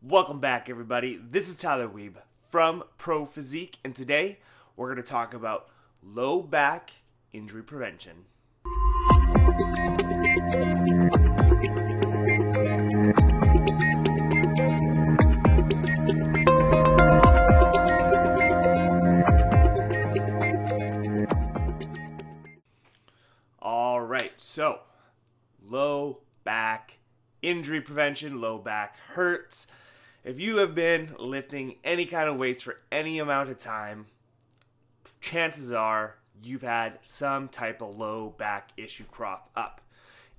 Welcome back, everybody. This is Tyler Weeb from Pro Physique, and today we're going to talk about low back injury prevention. All right, so low back injury prevention, low back hurts. If you have been lifting any kind of weights for any amount of time, chances are you've had some type of low back issue crop up.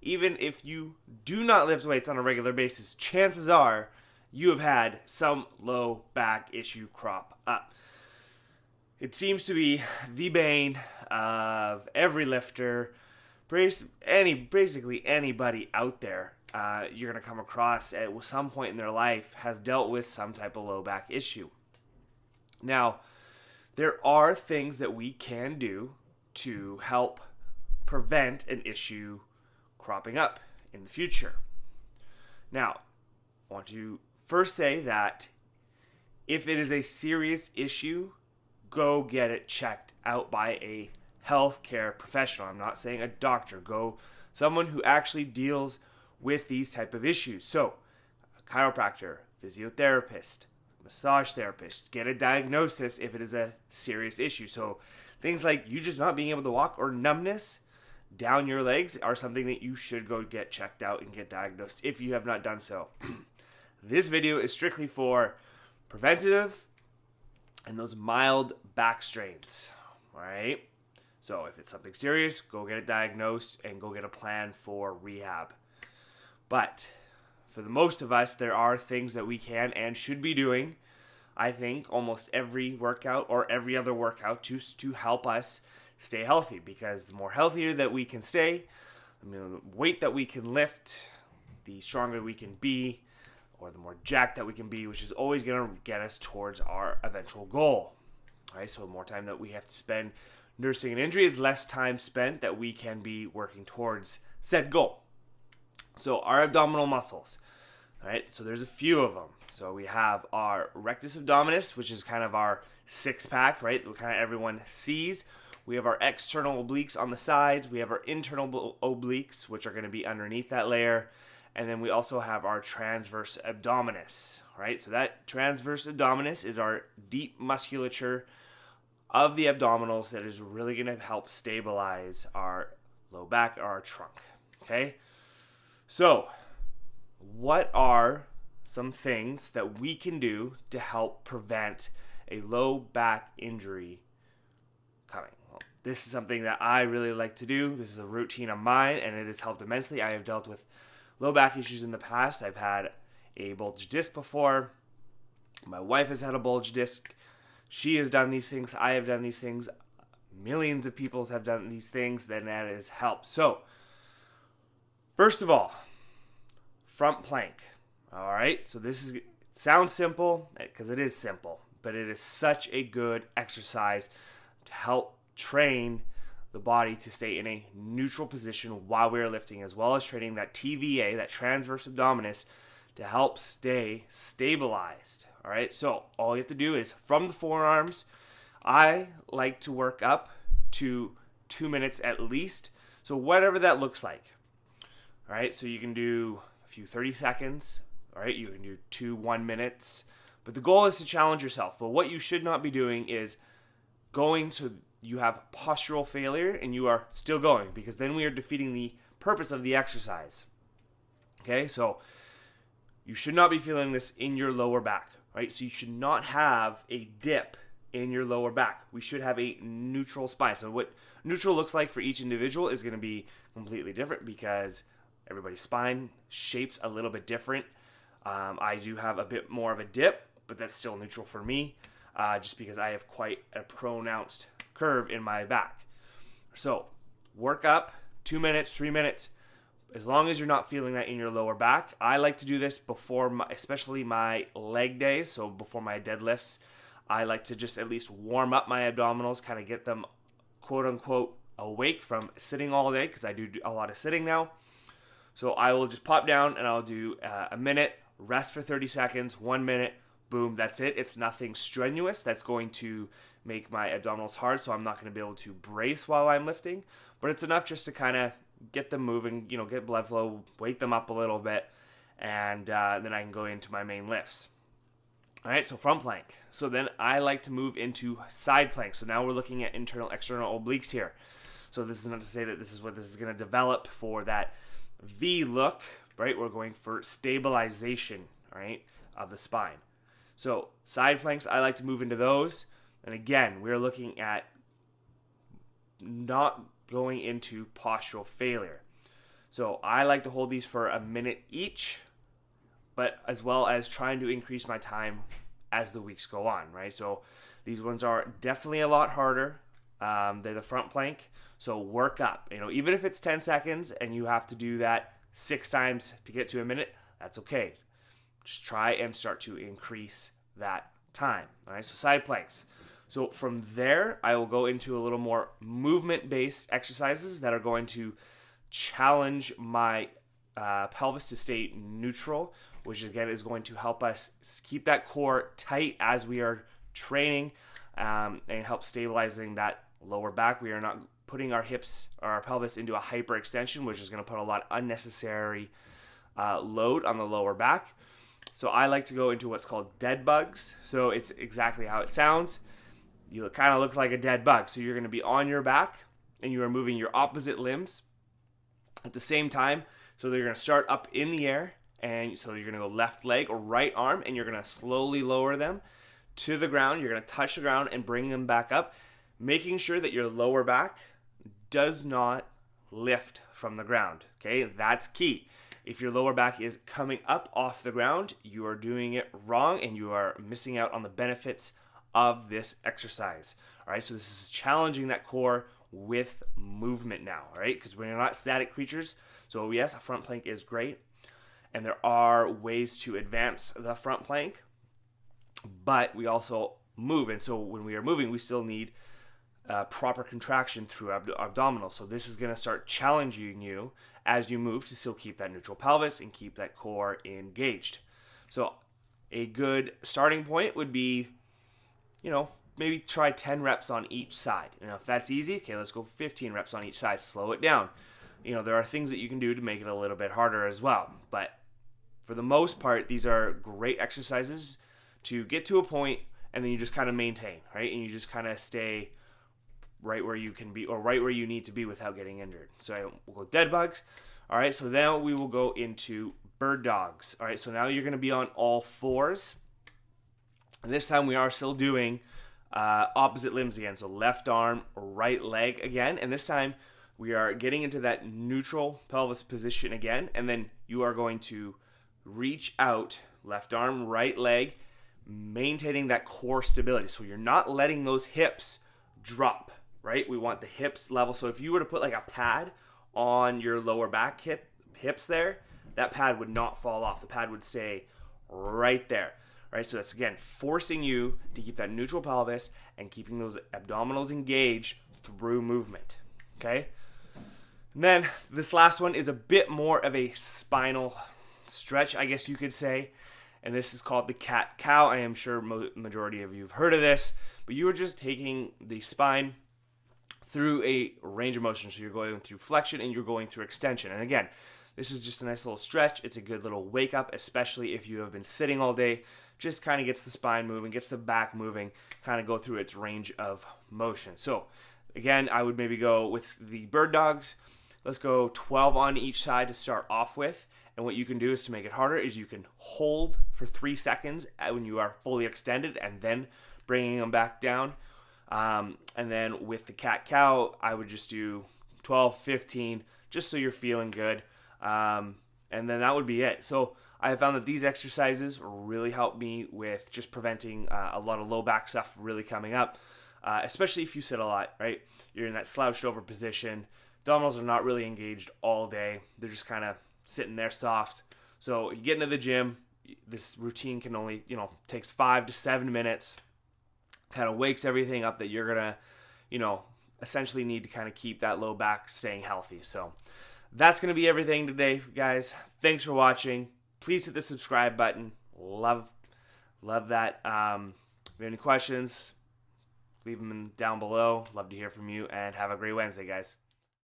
Even if you do not lift weights on a regular basis, chances are you have had some low back issue crop up. It seems to be the bane of every lifter, basically anybody out there. You're going to come across at some point in their life has dealt with some type of low back issue. Now, there are things that we can do to help prevent an issue cropping up in the future. Now, I want to first say that if it is a serious issue, go get it checked out by a healthcare professional. I'm not saying a doctor. Go someone who actually deals with these type of issues. So, a chiropractor, physiotherapist, massage therapist, get a diagnosis if it is a serious issue. So, things like you just not being able to walk or numbness down your legs are something that you should go get checked out and get diagnosed if you have not done so. This video is strictly for preventative and those mild back strains. All right? So, if it's something serious, go get it diagnosed and go get a plan for rehab. But for the most of us, there are things that we can and should be doing. I think almost every workout or every other workout to help us stay healthy, because the more healthier that we can stay, the weight that we can lift, the stronger we can be, or the more jacked that we can be, which is always going to get us towards our eventual goal. All right, so the more time that we have to spend nursing an injury is less time spent that we can be working towards said goal. So our abdominal muscles, all right, so there's a few of them. So we have our rectus abdominis, which is kind of our six-pack, right, that kind of everyone sees. We have our external obliques on the sides. We have our internal obliques, which are going to be underneath that layer. And then we also have our transverse abdominis, right? So that transverse abdominis is our deep musculature of the abdominals that is really going to help stabilize our low back or our trunk, okay? So, what are some things that we can do to help prevent a low back injury coming? Well, this is something that I really like to do. This is a routine of mine, and it has helped immensely. I have dealt with low back issues in the past. I've had a bulge disc before. My wife has had a bulge disc. She has done these things. I have done these things. Millions of people have done these things. Then that has helped. So, first of all, front plank. All right, so sounds simple because it is simple, but it is such a good exercise to help train the body to stay in a neutral position while we're lifting, as well as training that TVA, that transverse abdominis, to help stay stabilized. All right, so all you have to do is from the forearms. I like to work up to 2 minutes at least, so whatever that looks like. All right, so you can do a few 30 seconds. All right, you can do 2 1 minutes. But the goal is to challenge yourself. But what you should not be doing is going to, you have postural failure and you are still going, because then we are defeating the purpose of the exercise. Okay, so you should not be feeling this in your lower back, right? So you should not have a dip in your lower back. We should have a neutral spine. So what neutral looks like for each individual is going to be completely different, because everybody's spine shape's a little bit different. I do have a bit more of a dip, but that's still neutral for me, just because I have quite a pronounced curve in my back. So work up 2 minutes, 3 minutes, as long as you're not feeling that in your lower back. I like to do this before, especially my leg days, so before my deadlifts. I like to just at least warm up my abdominals, kind of get them quote-unquote awake from sitting all day, because I do a lot of sitting now. So I will just pop down and I'll do a minute, rest for 30 seconds, 1 minute, boom, that's it. It's nothing strenuous that's going to make my abdominals hard, so I'm not going to be able to brace while I'm lifting, but it's enough just to kind of get them moving, get blood flow, wake them up a little bit, and then I can go into my main lifts. All right, so front plank. So then I like to move into side plank. So now we're looking at internal, external obliques here. So this is not to say that this is what this is going to develop for that V look, right? We're going for stabilization, right, of the spine. So side planks, I like to move into those. And again, we're looking at not going into postural failure. So I like to hold these for a minute each, but as well as trying to increase my time as the weeks go on, right? So these ones are definitely a lot harder. They're the front plank. So work up, even if it's 10 seconds and you have to do that 6 times to get to a minute, that's okay. Just try and start to increase that time. All right, so side planks. So from there, I will go into a little more movement-based exercises that are going to challenge my pelvis to stay neutral, which again is going to help us keep that core tight as we are training and help stabilizing that lower back. We are not putting our hips or our pelvis into a hyperextension, which is going to put a lot of unnecessary load on the lower back. So I like to go into what's called dead bugs. So it's exactly how it sounds. It kind of looks like a dead bug. So you're going to be on your back and you are moving your opposite limbs at the same time. So they're going to start up in the air. And so you're going to go left leg or right arm, and you're going to slowly lower them to the ground. You're going to touch the ground and bring them back up, making sure that your lower back does not lift from the ground. Okay, that's key. If your lower back is coming up off the ground, you are doing it wrong and you are missing out on the benefits of this exercise. All right, so this is challenging that core with movement now, all right? Because we're not static creatures. So yes, a front plank is great. And there are ways to advance the front plank, but we also move. And so when we are moving, we still need proper contraction through abdominals. So this is going to start challenging you as you move to still keep that neutral pelvis and keep that core engaged. So a good starting point would be, maybe try 10 reps on each side. If that's easy, okay, let's go 15 reps on each side. Slow it down. There are things that you can do to make it a little bit harder as well. But for the most part, these are great exercises to get to a point, and then you just kind of maintain, right? And you just kind of stay right where you can be or right where you need to be without getting injured. So we'll go dead bugs. All right, so now we will go into bird dogs. All right, so now you're going to be on all fours. And this time we are still doing opposite limbs again. So left arm, right leg again. And this time we are getting into that neutral pelvis position again. And then you are going to reach out, left arm, right leg, maintaining that core stability. So you're not letting those hips drop, right? We want the hips level. So if you were to put like a pad on your lower back hips there, that pad would not fall off. The pad would stay right there, right? So that's, again, forcing you to keep that neutral pelvis and keeping those abdominals engaged through movement, okay? And then this last one is a bit more of a spinal stretch, I guess you could say, and this is called the cat-cow. I am sure majority of you have heard of this, but you are just taking the spine through a range of motion. So you're going through flexion and you're going through extension. And again, this is just a nice little stretch. It's a good little wake up, especially if you have been sitting all day. Just kind of gets the spine moving, gets the back moving, kind of go through its range of motion. So again, I would maybe go with the bird dogs. Let's go 12 on each side to start off with. And what you can do is, to make it harder, is you can hold for 3 seconds when you are fully extended and then bringing them back down. And then with the cat-cow, I would just do 12, 15, just so you're feeling good. And then that would be it. So I have found that these exercises really help me with just preventing a lot of low back stuff really coming up, especially if you sit a lot, right? You're in that slouched over position. Abdominals are not really engaged all day. They're just kind of sitting there soft. So you get into the gym, this routine can only, takes 5 to 7 minutes, kind of wakes everything up that you're going to, essentially need to kind of keep that low back staying healthy. So that's going to be everything today, guys. Thanks for watching. please hit the subscribe button. Love that. If you have any questions, leave them down below. Love to hear from you, and have a great Wednesday, guys.